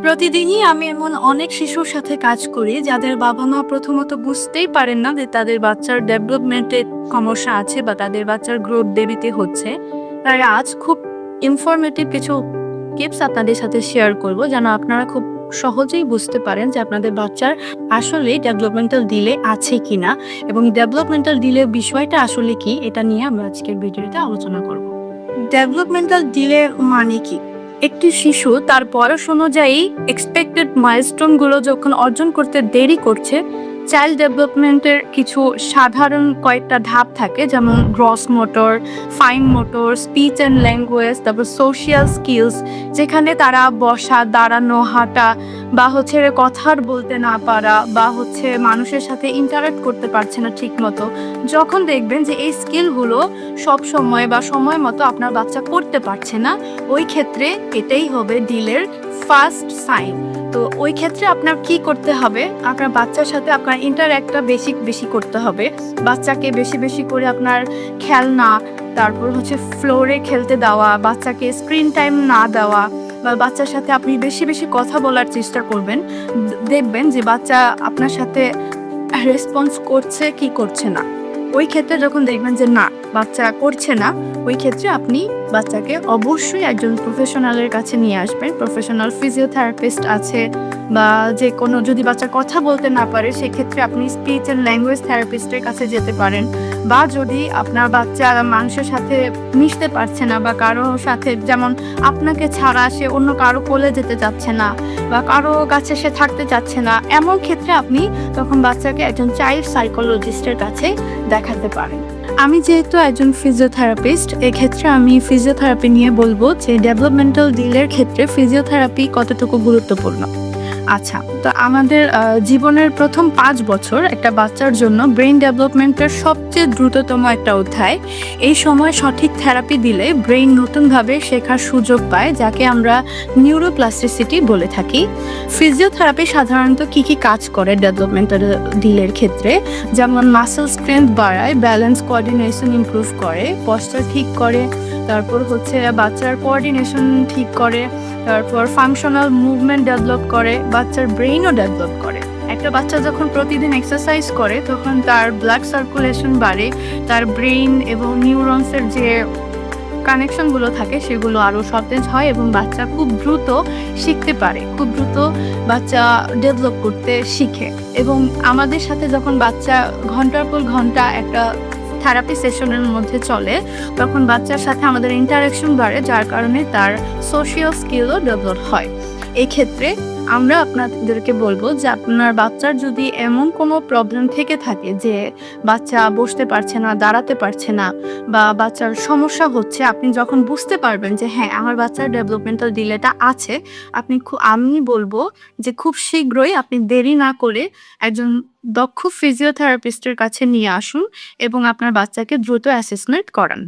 প্রতিদিনই আমি এমন অনেক শিশুর সাথে কাজ করি যাদের বাবা-মা প্রথমত বুঝতেই পারেন না যে তাদের বাচ্চার ডেভেলপমেন্টে সমস্যা আছে বা তাদের বাচ্চার গ্রোথ দেরিতে হচ্ছে। তাই আজ খুব ইনফরমেটিভ কিছু টিপস আপনাদের সাথে শেয়ার করব যেন আপনারা খুব সহজেই বুঝতে পারেন যে আপনাদের বাচ্চার আসলেই ডেভেলপমেন্টাল ডিলে আছে কিনা এবং ডেভেলপমেন্টাল ডিলের বিষয়টা আসলে কি এটা নিয়ে আমরা আজকের ভিডিওতে আলোচনা করব। ডেভেলপমেন্টাল ডিলে মানে কি? একটি শিশু তার বয়স অনুযায়ী এক্সপেক্টেড মাইলস্টোন গুলো যখন অর্জন করতে দেরি করছে, চাইল্ড ডেভেলপমেন্টের কিছু সাধারণ কয়েকটা ধাপ থাকে, যেমন gross motor, fine motor, speech and language, তারপর সোশিয়াল স্কিলস, যেখানে তারা বসা, দাঁড়ানো, হাঁটা বা কথা বলতে না পারা বা মানুষের সাথে ইন্টারাক্ট করতে পারছে না ঠিক মতো। যখন দেখবেন যে এই স্কিলগুলো সব সময় বা সময় মতো আপনার বাচ্চা করতে পারছে না, ওই ক্ষেত্রে এটাই হবে ডিলের ফার্স্ট সাইন। তো ওই ক্ষেত্রে আপনার কি করতে হবে? আপনার বাচ্চার সাথে আপনার ইন্টারঅ্যাক্টটা বেশি করতে হবে। বাচ্চাকে বেশি করে আপনার খেলনা, তারপর ফ্লোরে খেলতে দেওয়া, বাচ্চাকে স্ক্রিন টাইম না দেওয়া বা বাচ্চার সাথে আপনি বেশি কথা বলার চেষ্টা করবেন। দেখবেন যে বাচ্চা আপনার সাথে রেসপন্স করছে কি করছে না। ওই ক্ষেত্রে যখন দেখবেন যে না, বাচ্চা করছে না, ওই ক্ষেত্রে আপনি বাচ্চাকে অবশ্যই একজন প্রফেশনালের কাছে নিয়ে আসবেন। প্রফেশনাল ফিজিওথেরাপিস্ট আছে বা যে কোনো, যদি বাচ্চা কথা বলতে না পারে সেক্ষেত্রে আপনি স্পিচ অ্যান্ড ল্যাঙ্গুয়েজ থেরাপিস্টের কাছে যেতে পারেন। বা যদি আপনার বাচ্চা মানুষের সাথে মিশতে পারছে না বা কারো সাথে, যেমন আপনাকে ছাড়া সে অন্য কারো কোলে যেতে চাচ্ছে না বা কারো কাছে সে থাকতে চাচ্ছে না, এমন ক্ষেত্রে আপনি তখন বাচ্চাকে একজন চাইল্ড সাইকোলজিস্টের কাছে দেখাতে পারেন। আমি যেহেতু একজন ফিজিওথেরাপিস্ট, এক্ষেত্রে আমি ফিজিওথেরাপি নিয়ে বলবো যে ডেভেলপমেন্টাল ডিলের ক্ষেত্রে ফিজিওথেরাপি কতটুকু গুরুত্বপূর্ণ। আচ্ছা, তো আমাদের জীবনের প্রথম 5 বছর একটা বাচ্চার জন্য ব্রেইন ডেভেলপমেন্টের সবচেয়ে দ্রুততম একটা অধ্যায়। এই সময় সঠিক থেরাপি দিলে ব্রেইন নতুনভাবে শেখার সুযোগ পায়, যাকে আমরা নিউরোপ্লাস্টিসিটি বলে থাকি। ফিজিওথেরাপি সাধারণত কি কাজ করে ডেভেলপমেন্টাল ডিলের ক্ষেত্রে? যেমন মাসেল স্ট্রেংথ বাড়ায়, ব্যালেন্স কোঅর্ডিনেশন ইমপ্রুভ করে, পশ্চার ঠিক করে, তারপর বাচ্চার কোঅর্ডিনেশন ঠিক করে, তারপর ফাংশনাল মুভমেন্ট ডেভেলপ করে, বাচ্চার ব্রেইনও ডেভেলপ করে। একটা বাচ্চা যখন প্রতিদিন এক্সারসাইজ করে তখন তার ব্লাড সার্কুলেশন বাড়ে, তার ব্রেইন এবং নিউরনসের যে কানেকশনগুলো থাকে সেগুলো আরও সতেজ হয় এবং বাচ্চা খুব দ্রুত শিখতে পারে, খুব দ্রুত বাচ্চা ডেভেলপ করতে শিখে। এবং আমাদের সাথে যখন বাচ্চা ঘন্টার পর ঘন্টা একটা থেরাপি সেশনের মধ্যে চলে, তখন বাচ্চার সাথে আমাদের ইন্টারাকশন বাড়ে, যার কারণে তার সোশিয়াল স্কিলও ডেভেলপ হয়। এই ক্ষেত্রে আমরা আপনাদেরকে বলবো যে আপনার বাচ্চার যদি এমন কোনো প্রবলেম থেকে থাকে যে বাচ্চা বসতে পারছে না, দাঁড়াতে পারছে না বা বাচ্চার সমস্যা হচ্ছে, আপনি যখন বুঝতে পারবেন যে হ্যাঁ, আমার বাচ্চার ডেভেলপমেন্টাল ডিলেটা আছে, আমি বলবো যে খুব শীঘ্রই আপনি দেরি না করে একজন দক্ষ ফিজিওথেরাপিস্টের কাছে নিয়ে আসুন এবং আপনার বাচ্চাকে দ্রুত অ্যাসেসমেন্ট করান।